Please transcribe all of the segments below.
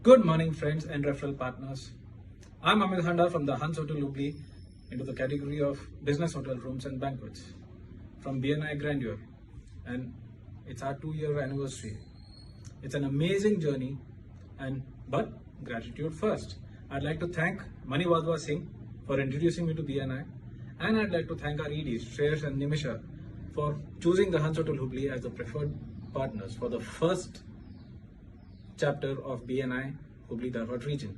Good morning, friends and referral partners. I'm Amit Handar from the Hans Hotel Hubli into the category of business hotel rooms and banquets from BNI Grandeur, and it's our 2-year anniversary. It's an amazing journey, but gratitude first. I'd like to thank Mani Wadhwa Singh for introducing me to BNI, and I'd like to thank our EDs, Shreyas and Nimisha, for choosing the Hans Hotel Hubli as the preferred partners for the first chapter of BNI Hubli Dharwad region.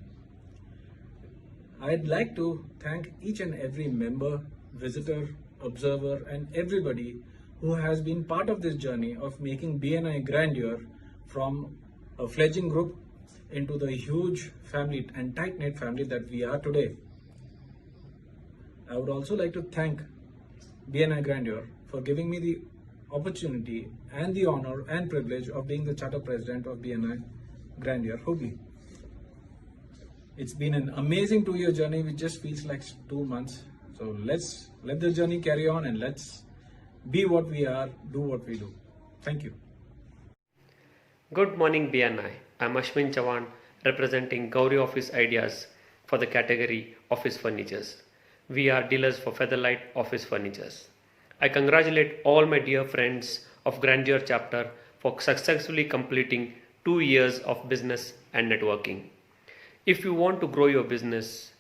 I'd like to thank each and every member, visitor, observer, and everybody who has been part of this journey of making BNI Grandeur from a fledgling group into the huge family and tight-knit family that we are today. I would also like to thank BNI Grandeur for giving me the opportunity and the honor and privilege of being the charter president of BNI Grandeur Hubli. It's been an amazing 2-year journey which just feels like 2 months. So let's let the journey carry on and let's be what we are, do what we do. Thank you. Good morning BNI. I'm Ashwin Chavan representing Gauri Office Ideas for the category Office Furnitures. We are dealers for Featherlight Office Furnitures. I congratulate all my dear friends of Grandeur chapter for successfully completing 2 years of business and networking. If you want to grow your business,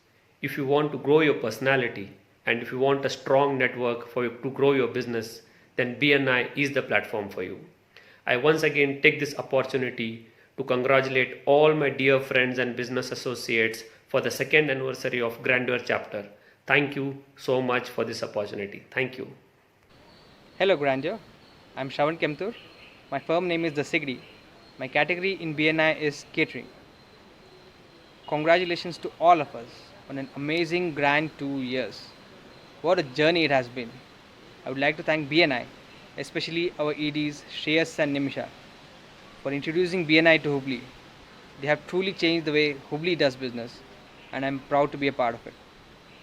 if you want to grow your personality, and if you want a strong network to grow your business, then BNI is the platform for you. I once again take this opportunity to congratulate all my dear friends and business associates for the 2nd anniversary of Grandeur chapter. Thank you so much for this opportunity. Thank you. Hello Grandeur, I'm Shravan Kemtur. My firm name is The Sigdi. My category in BNI is catering. Congratulations to all of us on an amazing grand 2 years. What a journey it has been. I would like to thank BNI, especially our EDs Shreyas and Nimisha, for introducing BNI to Hubli. They have truly changed the way Hubli does business, and I'm proud to be a part of it.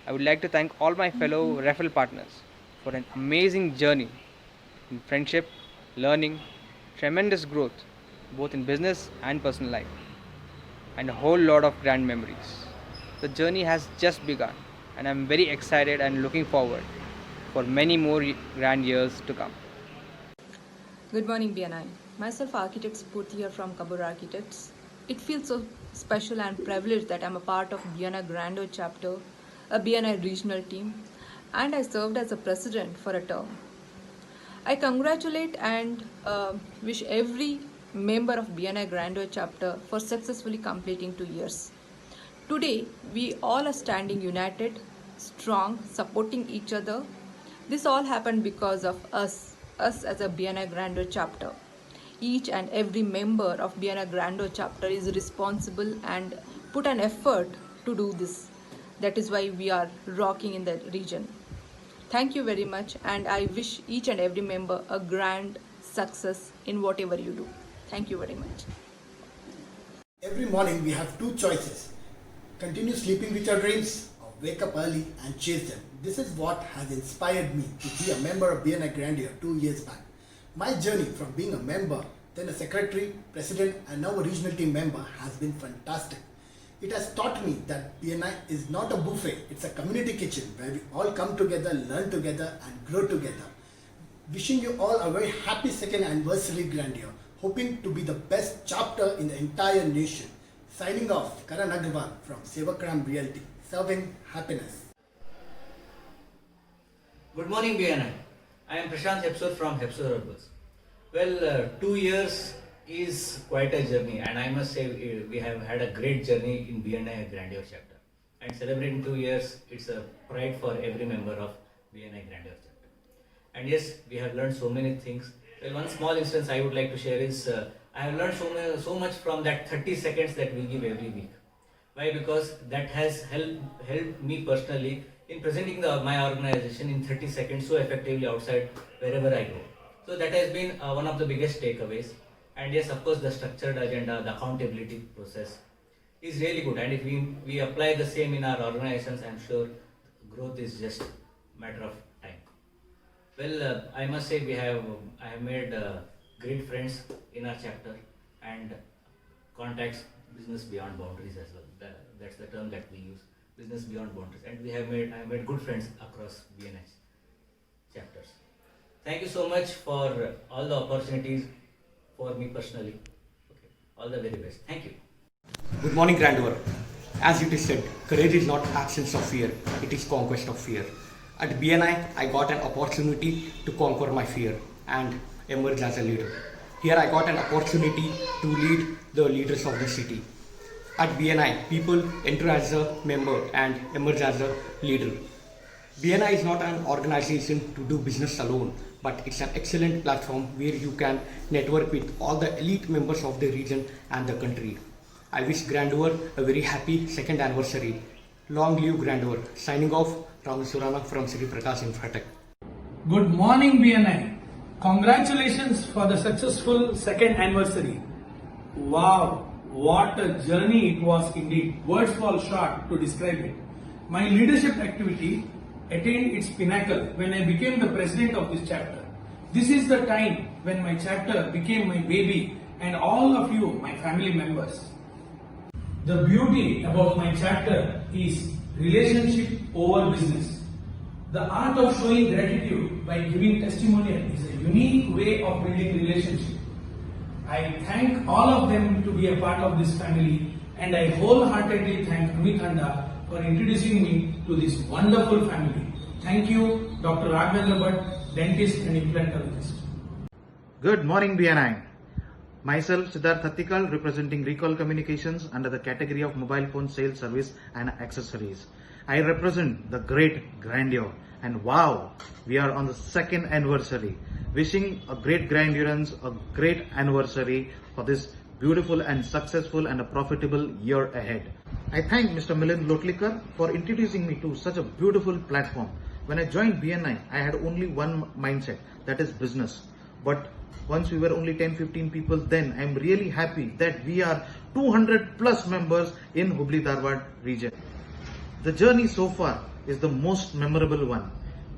I would like to thank all my fellow referral partners for an amazing journey in friendship, learning, tremendous growth, both in business and personal life, and a whole lot of grand memories. The journey has just begun, and I'm very excited and looking forward for many more grand years to come. Good morning, BNI. Myself, architect Spurti here from Kabur Architects. It feels so special and privileged that I'm a part of BNI Grandeur chapter, a BNI regional team, and I served as a president for a term. I congratulate and wish every member of BNI Grandeur chapter for successfully completing 2 years. Today, we all are standing united, strong, supporting each other. This all happened because of us as a BNI Grandeur chapter. Each and every member of BNI Grandeur chapter is responsible and put an effort to do this. That is why we are rocking in the region. Thank you very much, and I wish each and every member a grand success in whatever you do. Thank you very much. Every morning we have two choices: continue sleeping with your dreams or wake up early and chase them. This is what has inspired me to be a member of BNI Grandeur 2 years back. My journey from being a member, then a secretary, president, and now a regional team member has been fantastic. It has taught me that BNI is not a buffet, it's a community kitchen where we all come together, learn together, and grow together. Wishing you all a very happy 2nd anniversary Grandeur, hoping to be the best chapter in the entire nation. Signing off, Karan Agrawal from Sevakram Realty, serving happiness. Good morning BNI. I am Prashant Hepsur from Hepsur Urbans. Well, 2 years is quite a journey, and I must say we have had a great journey in BNI Grandeur chapter. And celebrating 2 years, it's a pride for every member of BNI Grandeur chapter. And yes, we have learned so many things. Well, one small instance I would like to share is I have learned so much from that 30 seconds that we give every week. Why? Because that has helped me personally in presenting my organization in 30 seconds so effectively outside wherever I go. So that has been one of the biggest takeaways. And yes, of course, the structured agenda, the accountability process is really good. And if we apply the same in our organizations, I'm sure growth is just a matter of time. Well, I must say I have made great friends in our chapter and contacts business beyond boundaries as well. That's the term that we use, business beyond boundaries. And I have made good friends across BNI chapters. Thank you so much for all the opportunities for me personally. Okay. All the very best. Thank you. Good morning, Grandeur. As it is said, courage is not absence of fear, it is conquest of fear. At BNI, I got an opportunity to conquer my fear and emerge as a leader. Here I got an opportunity to lead the leaders of the city. At BNI, people enter as a member and emerge as a leader. BNI is not an organization to do business alone, but it's an excellent platform where you can network with all the elite members of the region and the country. I wish Grandeur a very happy second anniversary. Long live Grandeur. Signing off, Rahul Surana from Sri Prakash Infratech. Good morning, BNI. Congratulations for the successful second anniversary. Wow, what a journey it was indeed. Words fall short to describe it. My leadership activity attained its pinnacle when I became the president of this chapter. This is the time when my chapter became my baby and all of you, my family members. The beauty about my chapter is relationship over business. The art of showing gratitude by giving testimonial is a unique way of building relationship. I thank all of them to be a part of this family, and I wholeheartedly thank Amit Handa for introducing me to this wonderful family. Thank you, Dr. Raghavendra Bhatt, dentist and implantologist. Good morning, BNI. Myself, Siddharth Hattikal, representing Recall Communications under the category of mobile phone sales, service and accessories. I represent the great Grandeur, and wow, we are on the second anniversary. Wishing a great Grandurance, a great anniversary for this beautiful and successful and a profitable year ahead. I thank Mr. Milind Lotlikar for introducing me to such a beautiful platform. When I joined BNI, I had only one mindset, that is business. But once we were only 10-15 people, then I'm really happy that we are 200 plus members in Hubli Dharwad region. The journey so far is the most memorable one.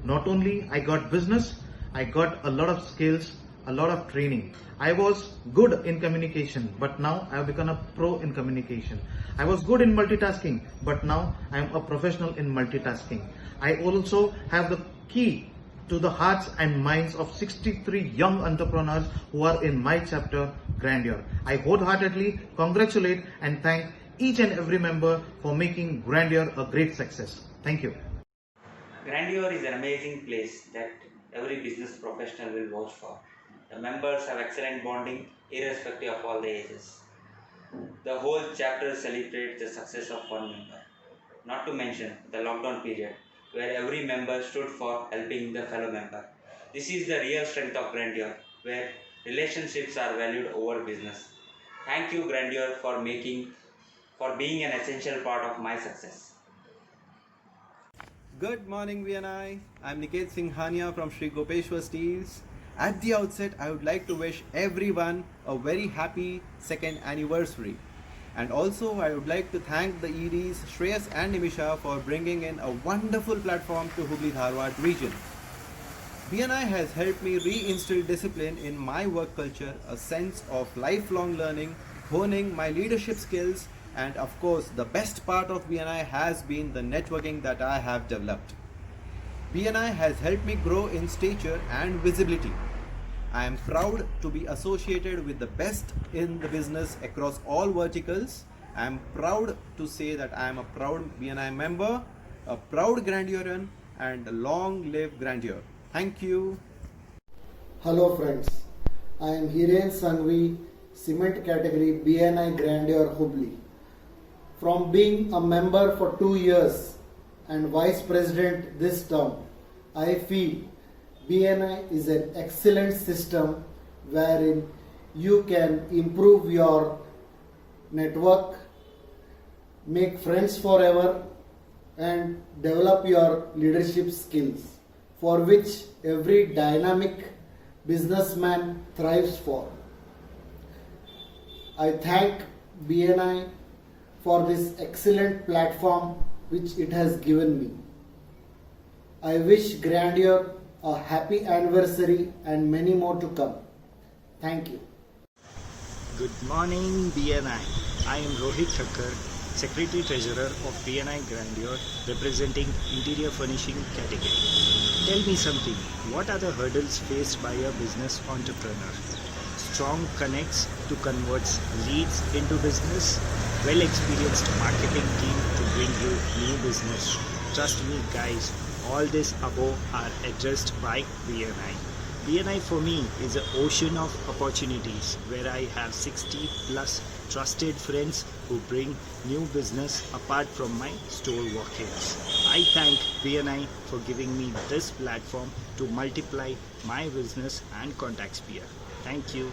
Not only I got business, I got a lot of skills, a lot of training. I was good in communication, but now I have become a pro in communication. I was good in multitasking, but now I am a professional in multitasking. I also have the key to the hearts and minds of 63 young entrepreneurs who are in my chapter, Grandeur. I wholeheartedly congratulate and thank each and every member for making Grandeur a great success. Thank you. Grandeur is an amazing place that every business professional will vouch for. The members have excellent bonding irrespective of all the ages. The whole chapter celebrates the success of one member. Not to mention the lockdown period where every member stood for helping the fellow member. This is the real strength of Grandeur, where relationships are valued over business. Thank you, Grandeur, for being an essential part of my success. Good morning, BNI. I'm Niket Singhania from Sri Gopeshwar Steels. At the outset, I would like to wish everyone a very happy second anniversary. And also, I would like to thank the EDs Shreyas and Nimisha for bringing in a wonderful platform to Hubli Dharwad region. BNI has helped me reinstill discipline in my work culture, a sense of lifelong learning, honing my leadership skills, and of course, the best part of BNI has been the networking that I have developed. BNI has helped me grow in stature and visibility. I am proud to be associated with the best in the business across all verticals. I am proud to say that I am a proud BNI member, a proud Grandeuran, and long live Grandeur. Thank you. Hello friends, I am Hiren Sangvi, Cement category BNI Grandeur Hubli. From being a member for 2 years and Vice President this term, I feel BNI is an excellent system wherein you can improve your network, make friends forever, and develop your leadership skills, for which every dynamic businessman thrives for. I thank BNI for this excellent platform which it has given me. I wish Grandeur a happy anniversary and many more to come. Thank you. Good morning, BNI. I am Rohit Thakkar, Secretary Treasurer of BNI Grandeur, representing Interior Furnishing category. Tell me something, what are the hurdles faced by a business entrepreneur? Strong connects to convert leads into business, well-experienced marketing team to bring you new business. Trust me guys, all this above are addressed by BNI. BNI for me is an ocean of opportunities where I have 60 plus trusted friends who bring new business apart from my store walk-ins. I thank BNI for giving me this platform to multiply my business and contacts here. Thank you.